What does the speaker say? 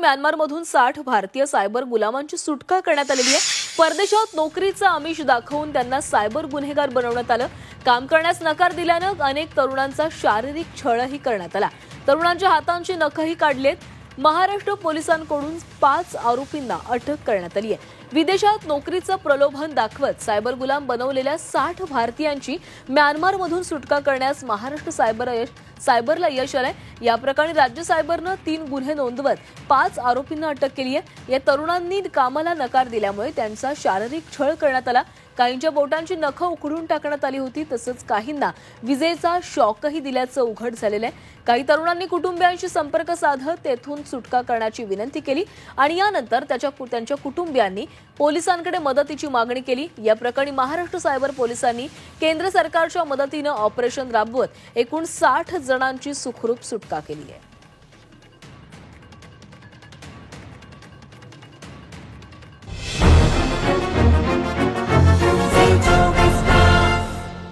म्यानमारमधून 60 भारतीय सायबर गुलामांची सुटका करण्यात आलेली आहे। परदेशात नोकरीचं आमिष दाखवून त्यांना सायबर गुन्हेगार बनवण्यात आलं। काम करण्यास नकार दिल्यानं अनेक तरुणांचा शारीरिक छळही करण्यात आला। तरुणांच्या हातांची नखही काढलीत। महाराष्ट्र पोलिसांकडून 5 आरोपींना अटक करण्यात आली आहे। विदेशात नोकरीचं प्रलोभन दाखवत सायबर गुलाम बनवलेल्या 60 भारतीयांची म्यानमारमधून सुटका करण्यास महाराष्ट्र सायबरला यश आलंय। या प्रकरणी राज्य सायबरनं 3 गुन्हे नोंदवत 5 आरोपींना अटक केली आहे। या तरुणांनी कामाला नकार दिल्यामुळे त्यांचा शारीरिक छळ करण्यात आला। काहींच्या बोटांची नखं उखडून टाकण्यात आली होती, तसंच काहींना विजेचा शॉकही दिल्याचं उघड झालेलं आहे। काही तरुणांनी कुटुंबियांशी संपर्क साधत तेथून सुटका करण्याची विनंती केली आणि यानंतर त्यांच्या कुटुंबियांनी पोलिसांकडे मदतीची मागणी केली। या प्रकरणी महाराष्ट्र सायबर पोलिसांनी केंद्र सरकारच्या मदतीनं ऑपरेशन राबवत एकूण 60 जणांची सुखरूप सुटका केली आहे।